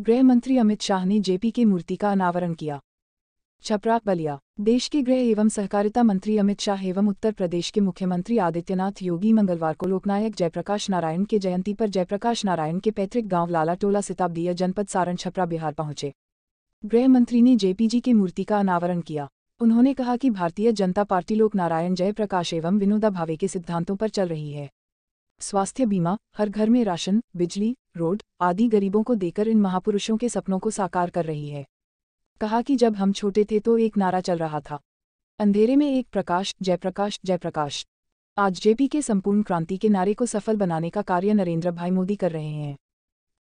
गृह मंत्री अमित शाह ने जेपी की मूर्ति का अनावरण किया। छपरा बलिया। देश के गृह एवं सहकारिता मंत्री अमित शाह एवं उत्तर प्रदेश के मुख्यमंत्री आदित्यनाथ योगी मंगलवार को लोकनायक जयप्रकाश नारायण के जयंती पर जयप्रकाश नारायण के पैतृक गांव लाला टोला सिताबदिया जनपद सारण छपरा बिहार पहुंचे। गृह मंत्री ने जेपीजी की मूर्ति का अनावरण किया। उन्होंने कहा कि भारतीय जनता पार्टी लोक नारायण जयप्रकाश एवं विनोबा भावे के सिद्धांतों पर चल रही है। स्वास्थ्य बीमा, हर घर में राशन, बिजली, रोड आदि गरीबों को देकर इन महापुरुषों के सपनों को साकार कर रही है। कहा कि जब हम छोटे थे तो एक नारा चल रहा था, अंधेरे में एक प्रकाश, जयप्रकाश जयप्रकाश। आज जेपी के संपूर्ण क्रांति के नारे को सफल बनाने का कार्य नरेंद्र भाई मोदी कर रहे हैं।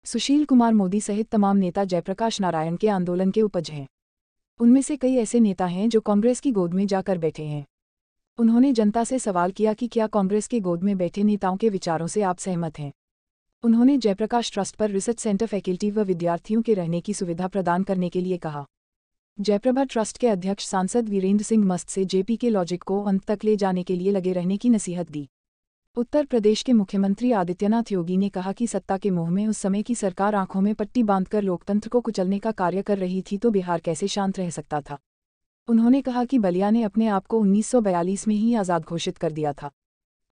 सुशील कुमार मोदी सहित तमाम नेता जयप्रकाश नारायण के आंदोलन के उपज हैं। उनमें से कई ऐसे नेता हैं जो कांग्रेस की गोद में जाकर बैठे हैं। उन्होंने जनता से सवाल किया कि क्या कांग्रेस के गोद में बैठे नेताओं के विचारों से आप सहमत हैं। उन्होंने जयप्रकाश ट्रस्ट पर रिसर्च सेंटर फैकल्टी व विद्यार्थियों के रहने की सुविधा प्रदान करने के लिए कहा। जयप्रभा ट्रस्ट के अध्यक्ष सांसद वीरेंद्र सिंह मस्त से जेपी के लॉजिक को अंत तक ले जाने के लिए लगे रहने की नसीहत दी। उत्तर प्रदेश के मुख्यमंत्री आदित्यनाथ योगी ने कहा कि सत्ता के मोह में उस समय की सरकार आंखों में पट्टी बांधकर लोकतंत्र को कुचलने का कार्य कर रही थी तो बिहार कैसे शांत रह सकता था। उन्होंने कहा कि बलिया ने अपने आप को 1942 में ही आज़ाद घोषित कर दिया था।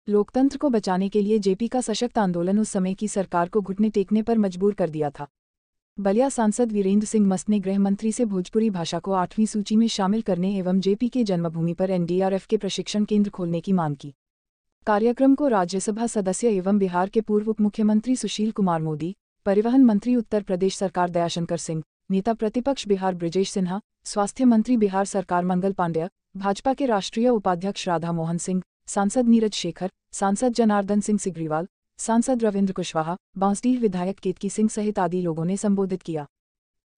लोकतंत्र को बचाने के लिए जेपी का सशक्त आंदोलन उस समय की सरकार को घुटने टेकने पर मजबूर कर दिया था। बलिया सांसद वीरेंद्र सिंह मस्त ने गृह मंत्री से भोजपुरी भाषा को 8वीं सूची में शामिल करने एवं जेपी के जन्मभूमि पर एनडीआरएफ के प्रशिक्षण केंद्र खोलने की मांग की। कार्यक्रम को राज्यसभा सदस्य एवं बिहार के पूर्व उप मुख्यमंत्री सुशील कुमार मोदी, परिवहन मंत्री उत्तर प्रदेश सरकार दयाशंकर सिंह, नेता प्रतिपक्ष बिहार बृजेश सिन्हा, स्वास्थ्य मंत्री बिहार सरकार मंगल पांडेय, भाजपा के राष्ट्रीय उपाध्यक्ष राधा मोहन सिंह, सांसद नीरज शेखर, सांसद जनार्दन सिंह सिग्रीवाल, सांसद रविंद्र कुशवाहा, बांसडीह विधायक केतकी सिंह सहित आदि लोगों ने संबोधित किया।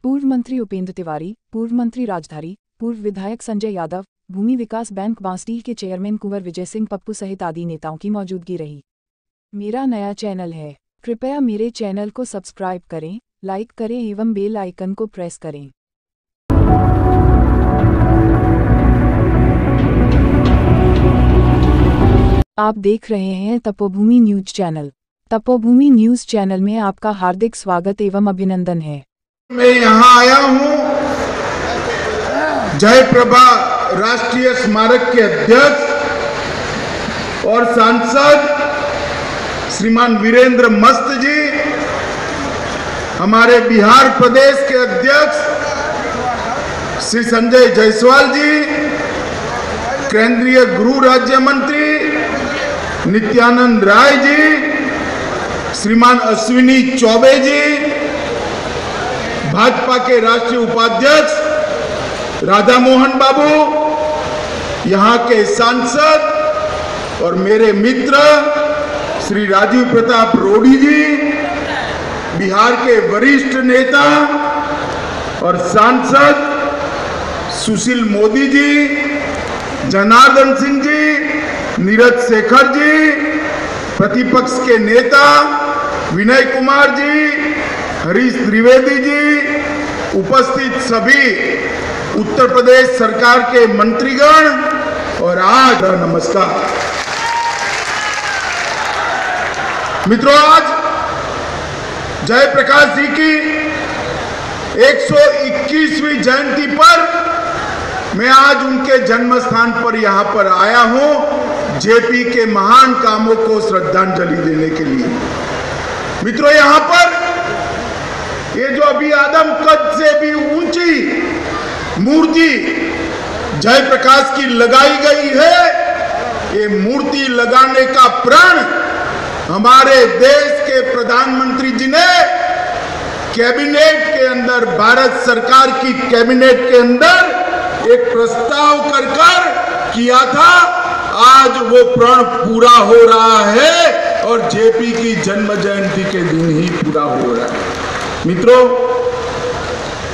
पूर्व मंत्री उपेंद्र तिवारी, पूर्व मंत्री राजधारी, पूर्व विधायक संजय यादव, भूमि विकास बैंक बांसडीह के चेयरमैन कुंवर विजय सिंह पप्पू सहित आदि नेताओं की मौजूदगी रही। मेरा नया चैनल है, कृपया मेरे चैनल को सब्सक्राइब करें, लाइक करें एवं बेल आइकन को प्रेस करें। आप देख रहे हैं तपोभूमि न्यूज चैनल। तपोभूमि न्यूज चैनल में आपका हार्दिक स्वागत एवं अभिनंदन है। मैं यहाँ आया हूँ जयप्रभा राष्ट्रीय स्मारक के अध्यक्ष और सांसद श्रीमान वीरेंद्र मस्त जी, हमारे बिहार प्रदेश के अध्यक्ष श्री संजय जायसवाल जी, केंद्रीय गृह राज्य मंत्री नित्यानंद राय जी, श्रीमान अश्विनी चौबे जी, भाजपा के राष्ट्रीय उपाध्यक्ष राधा मोहन बाबू, यहाँ के सांसद और मेरे मित्र श्री राजीव प्रताप रूडी जी, बिहार के वरिष्ठ नेता और सांसद सुशील मोदी जी, जनार्दन सिंह जी, नीरज शेखर जी, प्रतिपक्ष के नेता विनय कुमार जी, हरीश त्रिवेदी जी, उपस्थित सभी उत्तर प्रदेश सरकार के मंत्रीगण और आज नमस्कार। मित्रों, आज जयप्रकाश जी की 121वीं जयंती पर मैं आज उनके जन्म स्थान पर यहाँ पर आया हूँ जेपी के महान कामों को श्रद्धांजलि देने के लिए। मित्रों, यहाँ पर ये जो अभी आदम कद से भी ऊंची मूर्ति जयप्रकाश की लगाई गई है, ये मूर्ति लगाने का प्रण हमारे देश के प्रधानमंत्री जी ने कैबिनेट के अंदर, भारत सरकार की कैबिनेट के अंदर एक प्रस्ताव कर किया था। आज वो प्रण पूरा हो रहा है और जेपी की जन्म जयंती के दिन ही पूरा हो रहा है। मित्रों,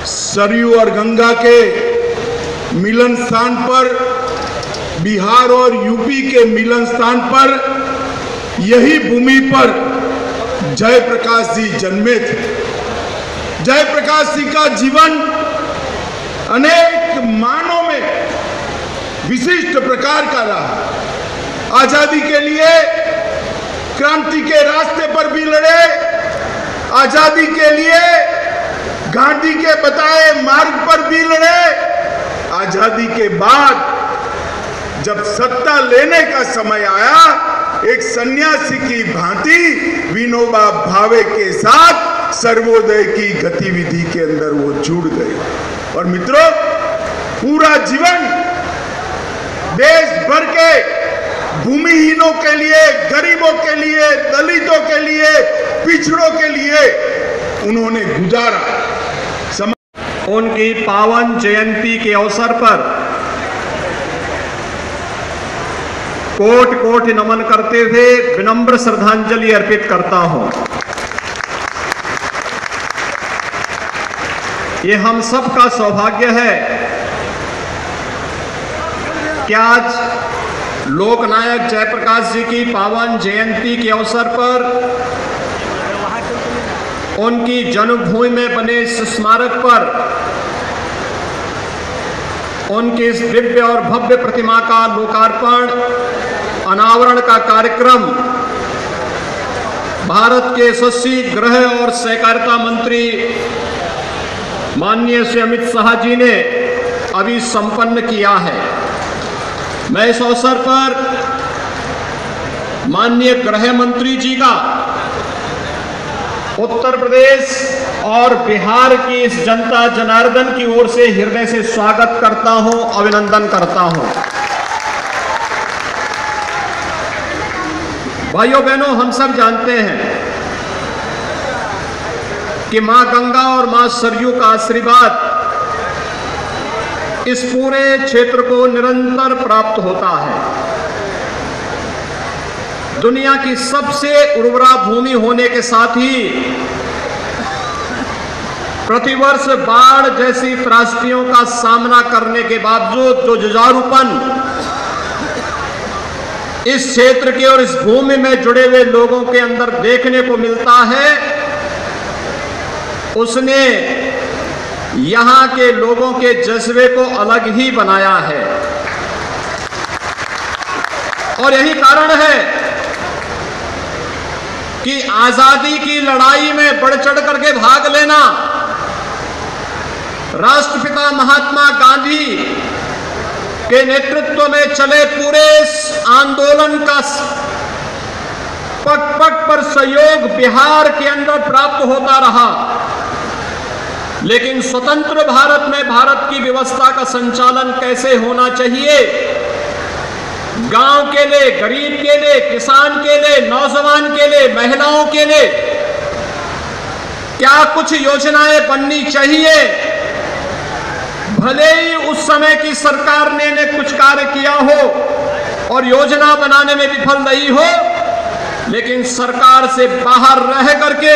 सरयू और गंगा के मिलन स्थान पर, बिहार और यूपी के मिलन स्थान पर, यही भूमि पर जयप्रकाश जी जन्मे थे। जयप्रकाश जी का जीवन अनेक मानों में विशिष्ट प्रकार का रहा। आजादी के लिए क्रांति के रास्ते पर भी लड़े, आजादी के लिए गांधी के बताए मार्ग पर भी लड़े। आजादी के बाद जब सत्ता लेने का समय आया, एक सन्यासी की भांति विनोबा भावे के साथ सर्वोदय की गतिविधि के अंदर वो जुड़ गए। और मित्रों, पूरा जीवन देश भर के भूमिहीनों के लिए, गरीबों के लिए, दलितों के लिए, पिछड़ों के लिए उन्होंने गुजारा। उनकी पावन जयंती के अवसर पर कोटि कोटि नमन करते हुए विनम्र श्रद्धांजलि अर्पित करता हूं। ये हम सब का सौभाग्य है कि आज लोकनायक जयप्रकाश जी की पावन जयंती के अवसर पर उनकी जन्मभूमि में बने इस स्मारक पर उनकी इस दिव्य और भव्य प्रतिमा का लोकार्पण, अनावरण का कार्यक्रम भारत के यशस्वी गृह और सहकारिता मंत्री माननीय श्री अमित शाह जी ने अभी संपन्न किया है। मैं इस अवसर पर माननीय गृह मंत्री जी का उत्तर प्रदेश और बिहार की इस जनता जनार्दन की ओर से हृदय से स्वागत करता हूं, अभिनंदन करता हूं। भाइयों बहनों, हम सब जानते हैं कि मां गंगा और मां सरयू का आशीर्वाद इस पूरे क्षेत्र को निरंतर प्राप्त होता है। दुनिया की सबसे उर्वरा भूमि होने के साथ ही प्रतिवर्ष बाढ़ जैसी त्रासदियों का सामना करने के बावजूद जो जुझारूपन इस क्षेत्र के और इस भूमि में जुड़े हुए लोगों के अंदर देखने को मिलता है, उसने यहां के लोगों के जज्बे को अलग ही बनाया है। और यही कारण है कि आजादी की लड़ाई में बढ़ चढ़ करके भाग लेना राष्ट्रपिता महात्मा गांधी के नेतृत्व में चले पूरे इस आंदोलन का पग पग पर सहयोग बिहार के अंदर प्राप्त होता रहा। लेकिन स्वतंत्र भारत में भारत की व्यवस्था का संचालन कैसे होना चाहिए, गांव के लिए, गरीब के लिए, किसान के लिए, नौजवान के लिए, महिलाओं के लिए क्या कुछ योजनाएं बननी चाहिए। भले ही उस समय की सरकार ने कुछ कार्य किया हो और योजना बनाने में विफल रही हो, लेकिन सरकार से बाहर रह करके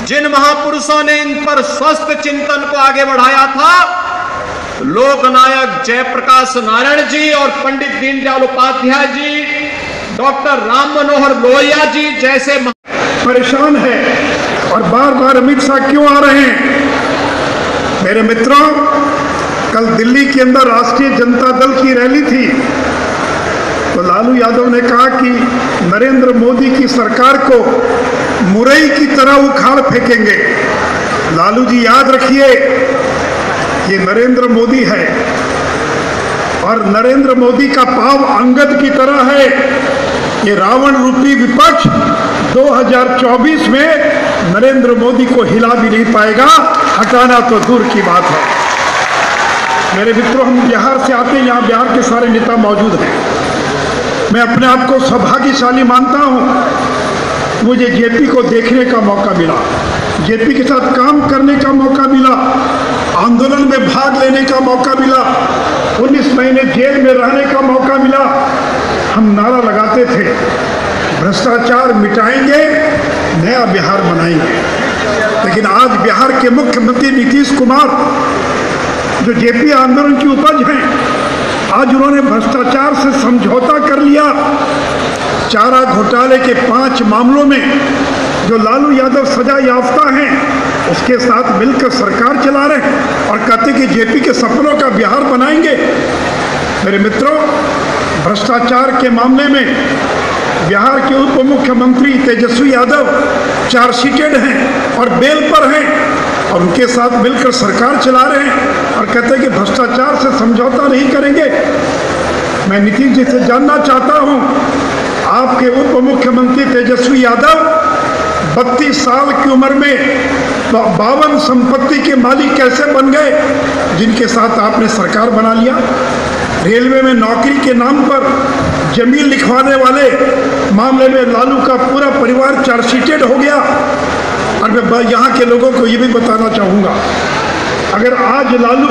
जिन महापुरुषों ने इन पर स्वस्थ चिंतन को आगे बढ़ाया था, लोकनायक जयप्रकाश नारायण जी और पंडित दीनदयाल उपाध्याय जी, डॉक्टर राम मनोहर लोहिया जी जैसे परेशान है। और बार बार अमित शाह क्यों आ रहे हैं? मेरे मित्रों, कल दिल्ली के अंदर राष्ट्रीय जनता दल की रैली थी, तो लालू यादव ने कहा कि नरेंद्र मोदी की सरकार को मुरई की तरह उखाड़ फेंकेंगे। लालू जी याद रखिए, ये नरेंद्र मोदी है और नरेंद्र मोदी का पाव अंगद की तरह है। ये रावण रूपी विपक्ष 2024 में नरेंद्र मोदी को हिला भी नहीं पाएगा, हटाना तो दूर की बात है। मेरे मित्रों, हम बिहार से आते हैं, यहाँ बिहार के सारे नेता मौजूद हैं। मैं अपने आप को सौभाग्यशाली मानता हूँ, मुझे जेपी को देखने का मौका मिला, जेपी के साथ काम करने का मौका मिला, आंदोलन में भाग लेने का मौका मिला, 19 महीने जेल में रहने का मौका मिला। हम नारा लगाते थे, भ्रष्टाचार मिटाएंगे, नया बिहार बनाएंगे। लेकिन आज बिहार के मुख्यमंत्री नीतीश कुमार, जो जेपी आंदोलन की उपज हैं, आज उन्होंने भ्रष्टाचार से समझौता कर लिया। चारा घोटाले के 5 मामलों में जो लालू यादव सजा याफ्ता हैं, उसके साथ मिलकर सरकार चला रहे हैं और कहते कि जेपी के सपनों का बिहार बनाएंगे। मेरे मित्रों, भ्रष्टाचार के मामले में बिहार के उप मुख्यमंत्री तेजस्वी यादव चार्जशीटेड हैं और बेल पर हैं और उनके साथ मिलकर सरकार चला रहे हैं और कहते हैं कि भ्रष्टाचार से समझौता नहीं करेंगे। मैं नीतीश जी से जानना चाहता हूं, आपके उप मुख्यमंत्री तेजस्वी यादव 32 साल की उम्र में 52 संपत्ति के मालिक कैसे बन गए जिनके साथ आपने सरकार बना लिया? रेलवे में नौकरी के नाम पर जमीन लिखवाने वाले मामले में लालू का पूरा परिवार चार्जशीटेड हो गया। और मैं यहाँ के लोगों को ये भी बताना चाहूँगा, अगर आज लालू